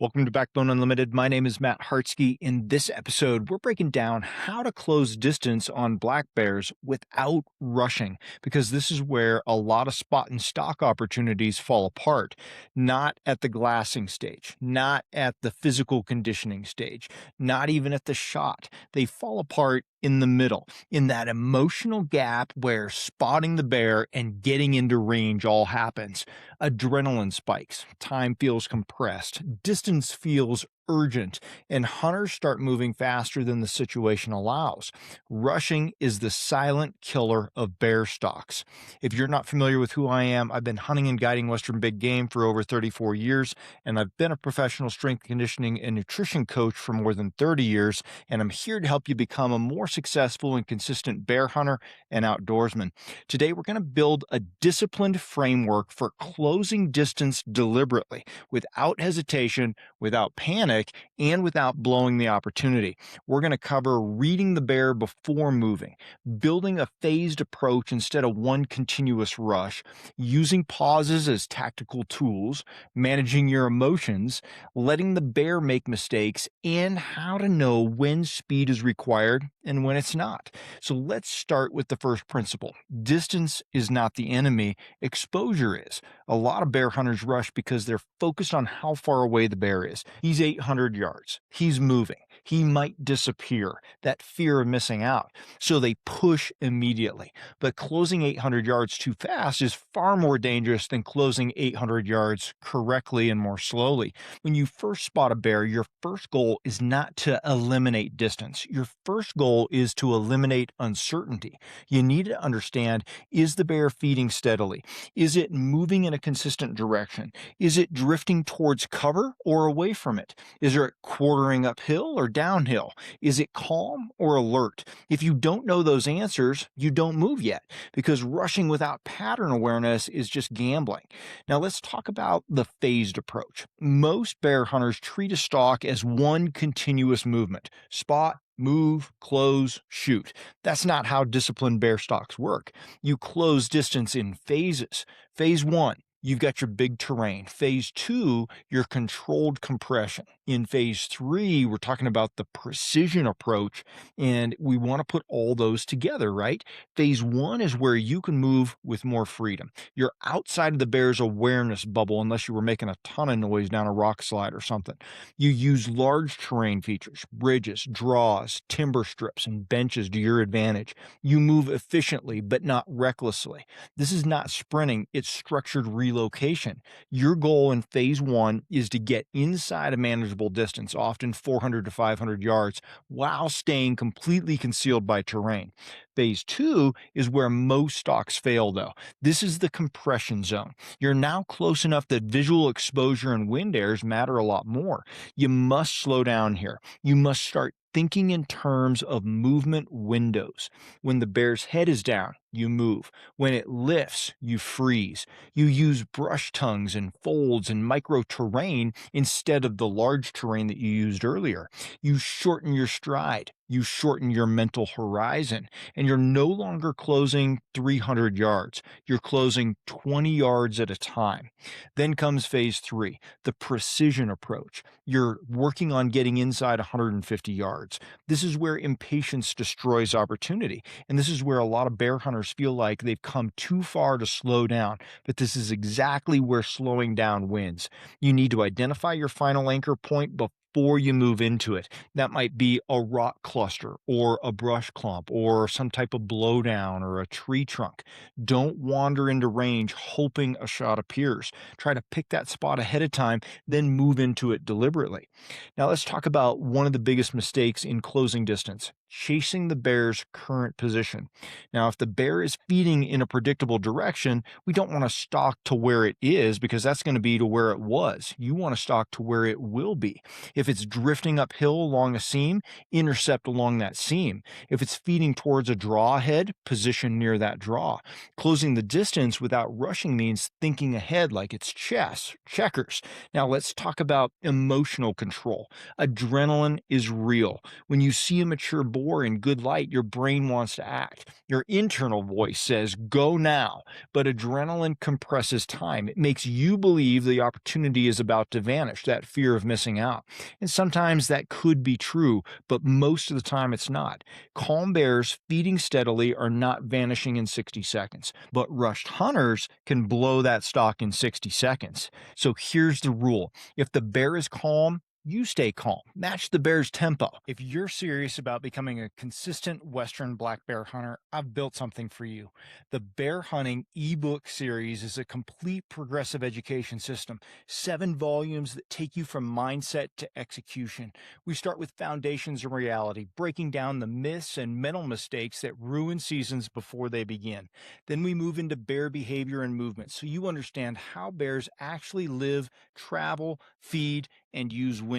Welcome to Backbone Unlimited. My name is Matt Hartsky. In this episode, we're breaking down how to close distance on black bears without rushing, because this is where a lot of spot and stock opportunities fall apart. Not at the glassing stage, not at the physical conditioning stage, not even at the shot. They fall apart in the middle, in that emotional gap where spotting the bear and getting into range all happens. Adrenaline spikes, time feels compressed, distance feels urgent, and hunters start moving faster than the situation allows. Rushing is the silent killer of bear stalks. If you're not familiar with who I am, I've been hunting and guiding Western big game for over 34 years, and I've been a professional strength conditioning and nutrition coach for more than 30 years, and I'm here to help you become a more successful and consistent bear hunter and outdoorsman. Today, we're going to build a disciplined framework for closing distance deliberately, without hesitation, without panic, and without blowing the opportunity. We're going to cover reading the bear before moving, building a phased approach instead of one continuous rush, using pauses as tactical tools, managing your emotions, letting the bear make mistakes, and how to know when speed is required and when it's not. So let's start with the first principle. Distance is not the enemy, exposure is. A lot of bear hunters rush because they're focused on how far away the bear is. He's 800 yards. He's moving. He might disappear. That fear of missing out. So they push immediately. But closing 800 yards too fast is far more dangerous than closing 800 yards correctly and more slowly. When you first spot a bear, your first goal is not to eliminate distance. Your first goal is to eliminate uncertainty. You need to understand, is the bear feeding steadily? Is it moving in a consistent direction? Is it drifting towards cover or away from it? Is it quartering uphill or downhill? Is it calm or alert? If you don't know those answers, you don't move yet, because rushing without pattern awareness is just gambling. Now let's talk about the phased approach. Most bear hunters treat a stalk as one continuous movement. Spot, move, close, shoot. That's not how disciplined bear stalks work. You close distance in phases. Phase one, you've got your big terrain. Phase two, your controlled compression. In phase three, we're talking about the precision approach, and we want to put all those together, right? Phase one is where you can move with more freedom. You're outside of the bear's awareness bubble unless you were making a ton of noise down a rock slide or something. You use large terrain features, bridges, draws, timber strips, and benches to your advantage. You move efficiently, but not recklessly. This is not sprinting, it's structured relocation. Your goal in phase one is to get inside a manageable distance, often 400 to 500 yards, while staying completely concealed by terrain. Phase two is where most stalks fail, though. This is the compression zone. You're now close enough that visual exposure and wind airs matter a lot more. You must slow down here. You must start thinking in terms of movement windows. When the bear's head is down, you move. When it lifts, you freeze. You use brush tongues and folds and micro terrain instead of the large terrain that you used earlier. You shorten your stride. You shorten your mental horizon, and you're no longer closing 300 yards. You're closing 20 yards at a time. Then comes phase three, the precision approach. You're working on getting inside 150 yards. This is where impatience destroys opportunity. And this is where a lot of bear hunters feel like they've come too far to slow down. But this is exactly where slowing down wins. You need to identify your final anchor point before you move into it. That might be a rock cluster or a brush clump or some type of blowdown or a tree trunk. Don't wander into range hoping a shot appears. Try to pick that spot ahead of time, then move into it deliberately. Now let's talk about one of the biggest mistakes in closing distance: chasing the bear's current position. Now, if the bear is feeding in a predictable direction, we don't want to stalk to where it is, because that's going to be to where it was. You want to stalk to where it will be. If it's drifting uphill along a seam, intercept along that seam. If it's feeding towards a draw head, position near that draw. Closing the distance without rushing means thinking ahead like it's checkers. Now, let's talk about emotional control. Adrenaline is real. When you see a mature boar in good light, your brain wants to act. Your internal voice says, go now. But adrenaline compresses time. It makes you believe the opportunity is about to vanish, that fear of missing out. And sometimes that could be true, but most of the time it's not. Calm bears feeding steadily are not vanishing in 60 seconds, but rushed hunters can blow that stock in 60 seconds. So here's the rule: if the bear is calm, you stay calm. Match the bear's tempo. If you're serious about becoming a consistent Western black bear hunter, I've built something for you. The Bear Hunting ebook series is a complete progressive education system, 7 volumes that take you from mindset to execution. We start with foundations of reality, breaking down the myths and mental mistakes that ruin seasons before they begin. Then we move into bear behavior and movement, so you understand how bears actually live, travel, feed, and use wind.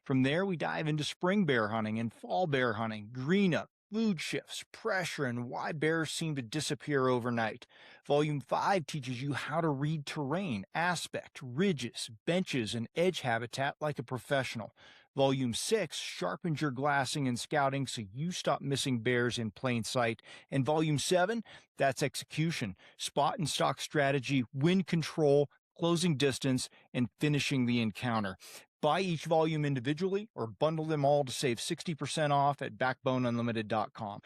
From there, we dive into spring bear hunting and fall bear hunting, green up, food shifts, pressure, and why bears seem to disappear overnight. Volume 5 teaches you how to read terrain, aspect, ridges, benches, and edge habitat like a professional. Volume 6 sharpens your glassing and scouting so you stop missing bears in plain sight. And Volume 7, that's execution, spot and stalk strategy, wind control, closing distance, and finishing the encounter. Buy each volume individually or bundle them all to save 60% off at backboneunlimited.com.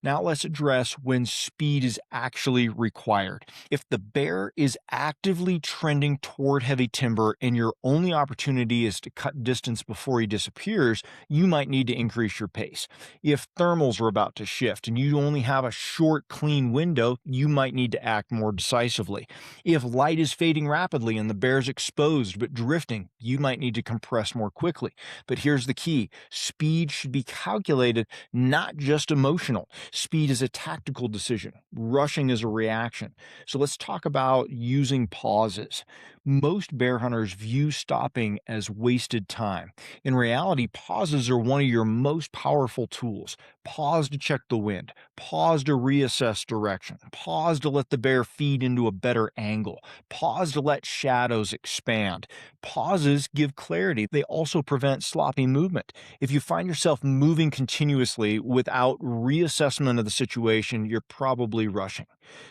Now let's address when speed is actually required. If the bear is actively trending toward heavy timber and your only opportunity is to cut distance before he disappears, you might need to increase your pace. If thermals are about to shift and you only have a short, clean window, you might need to act more decisively. If light is fading rapidly and the bear's exposed but drifting, you might need to compress more quickly. But here's the key: speed should be calculated, not just emotional. Speed is a tactical decision. Rushing is a reaction. So let's talk about using pauses. Most bear hunters view stopping as wasted time. In reality, pauses are one of your most powerful tools. Pause to check the wind. Pause to reassess direction. Pause to let the bear feed into a better angle. Pause to let shadows expand. Pauses give clarity. They also prevent sloppy movement. If you find yourself moving continuously without reassessment of the situation, you're probably rushing.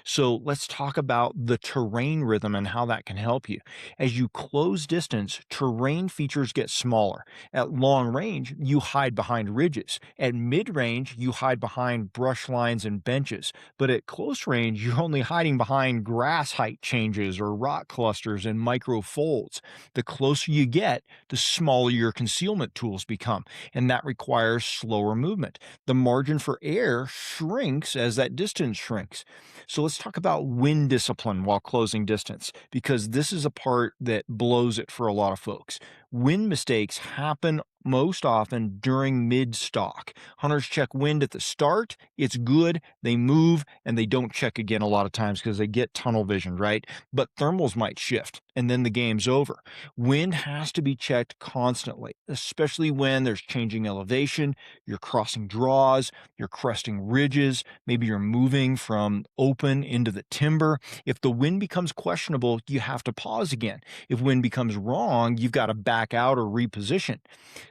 So let's talk about the terrain rhythm and how that can help you. As you close distance, terrain features get smaller. At long range, you hide behind ridges. At mid range, you hide behind brush lines and benches. But at close range, you're only hiding behind grass height changes or rock clusters and micro folds. The closer you get, the smaller your concealment tools become, and that requires slower movement. The margin for error shrinks as that distance shrinks. So let's talk about wind discipline while closing distance, because this is a part that blows it for a lot of folks. Wind mistakes happen most often during mid-stalk. Hunters check wind at the start, it's good, they move, and they don't check again a lot of times because they get tunnel vision, right? But thermals might shift, and then the game's over. Wind has to be checked constantly, especially when there's changing elevation, you're crossing draws, you're cresting ridges, maybe you're moving from open into the timber. If the wind becomes questionable, you have to pause again. If wind becomes wrong, you've got to back out or reposition.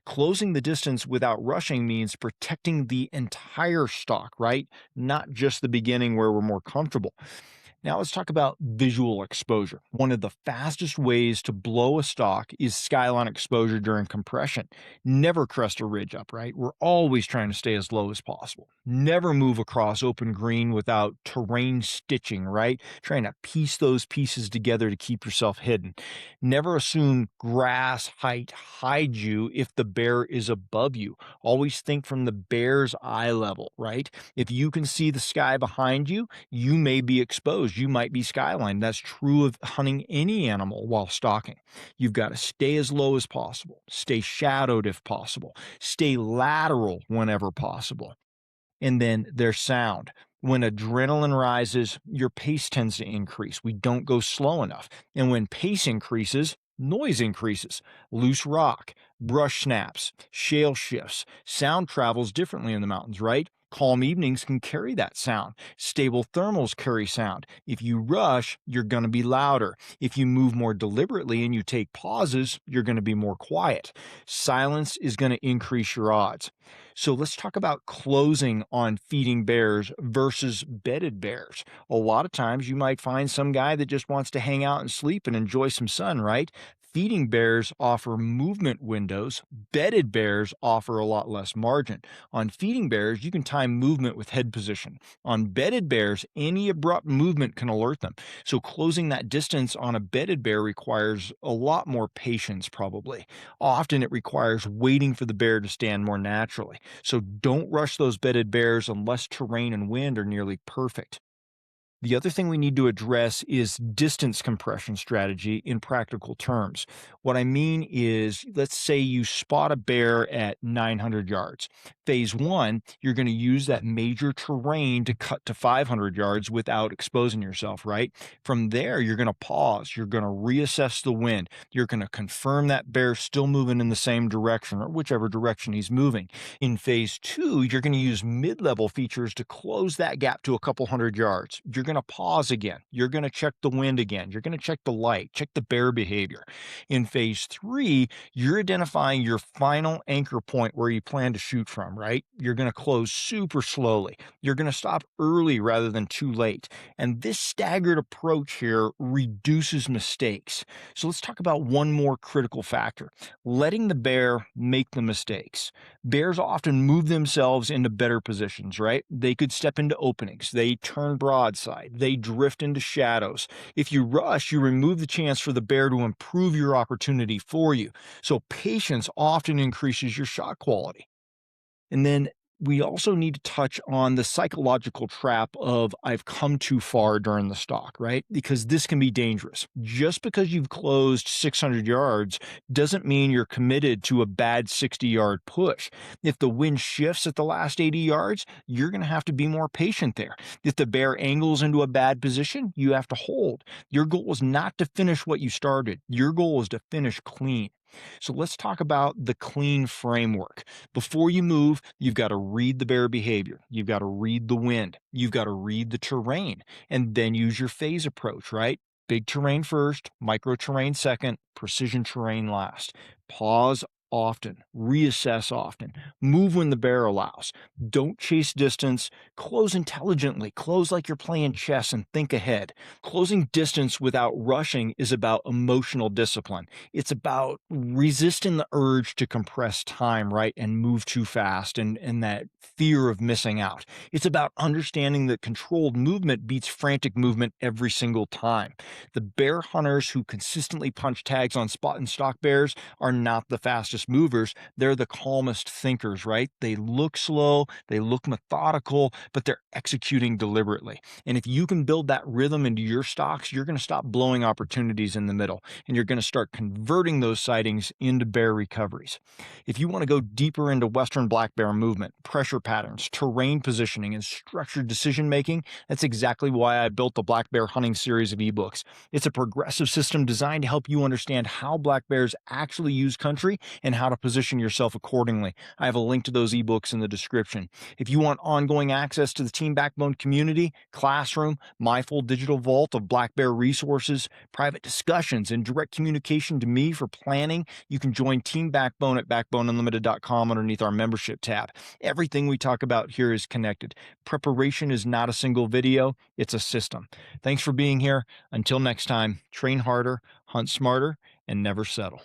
Closing the distance without rushing means protecting the entire stalk, right? Not just the beginning where we're more comfortable. Now let's talk about visual exposure. One of the fastest ways to blow a stalk is skyline exposure during compression. Never crest a ridge up, right? We're always trying to stay as low as possible. Never move across open green without terrain stitching, right? Trying to piece those pieces together to keep yourself hidden. Never assume grass height hides you if the bear is above you. Always think from the bear's eye level, right? If you can see the sky behind you, you may be exposed. You might be skyline. That's true of hunting any animal while stalking. You've got to stay as low as possible, stay shadowed if possible, stay lateral whenever possible. And then there's sound. When adrenaline rises, your pace tends to increase. We don't go slow enough. And when pace increases, noise increases. Loose rock, brush snaps, shale shifts. Sound travels differently in the mountains, right? Calm evenings can carry that sound. Stable thermals carry sound. If you rush, you're going to be louder. If you move more deliberately and you take pauses, you're going to be more quiet. Silence is going to increase your odds. So let's talk about closing on feeding bears versus bedded bears. A lot of times you might find some guy that just wants to hang out and sleep and enjoy some sun, right? Feeding bears offer movement windows. Bedded bears offer a lot less margin. On feeding bears, you can time movement with head position. On bedded bears, any abrupt movement can alert them. So closing that distance on a bedded bear requires a lot more patience, probably. Often it requires waiting for the bear to stand more naturally. So don't rush those bedded bears unless terrain and wind are nearly perfect. The other thing we need to address is distance compression strategy in practical terms. What I mean is, let's say you spot a bear at 900 yards. Phase one, you're going to use that major terrain to cut to 500 yards without exposing yourself, right? From there, you're going to pause. You're going to reassess the wind. You're going to confirm that bear's still moving in the same direction or whichever direction he's moving. In phase two, you're going to use mid-level features to close that gap to a couple hundred yards. You're going to pause again. You're going to check the wind again. You're going to check the light, check the bear behavior. In phase three, you're identifying your final anchor point where you plan to shoot from, right? You're going to close super slowly. You're going to stop early rather than too late. And this staggered approach here reduces mistakes. So let's talk about one more critical factor: letting the bear make the mistakes. Bears often move themselves into better positions, right? They could step into openings. They turn broadside. They drift into shadows. If you rush, you remove the chance for the bear to improve your opportunity for you. So patience often increases your shot quality. And then we also need to touch on the psychological trap of "I've come too far" during the stalk, right? Because this can be dangerous. Just because you've closed 600 yards doesn't mean you're committed to a bad 60-yard push. If the wind shifts at the last 80 yards, you're going to have to be more patient there. If the bear angles into a bad position, you have to hold. Your goal is not to finish what you started. Your goal is to finish clean. So let's talk about the clean framework. Before you move, you've got to read the bear behavior. You've got to read the wind. You've got to read the terrain and then use your phase approach, right? Big terrain first, micro terrain second, precision terrain last. Pause often, reassess often, move when the bear allows. Don't chase distance, close intelligently, close like you're playing chess and think ahead. Closing distance without rushing is about emotional discipline. It's about resisting the urge to compress time, right, and move too fast and that fear of missing out. It's about understanding that controlled movement beats frantic movement every single time. The bear hunters who consistently punch tags on spot and stalk bears are not the fastest movers. They're the calmest thinkers, right? They look slow, they look methodical, but they're executing deliberately. And if you can build that rhythm into your stocks, you're going to stop blowing opportunities in the middle and you're going to start converting those sightings into bear recoveries. If you want to go deeper into Western black bear movement, pressure patterns, terrain positioning, and structured decision making, that's exactly why I built the Black Bear Hunting series of ebooks. It's a progressive system designed to help you understand how black bears actually use country and how to position yourself accordingly. I have a link to those ebooks in the description. If you want ongoing access to the Team Backbone community, classroom, my full digital vault of black bear resources, private discussions, and direct communication to me for planning, you can join Team Backbone at backboneunlimited.com underneath our membership tab. Everything we talk about here is connected. Preparation is not a single video, it's a system. Thanks for being here. Until next time, train harder, hunt smarter, and never settle.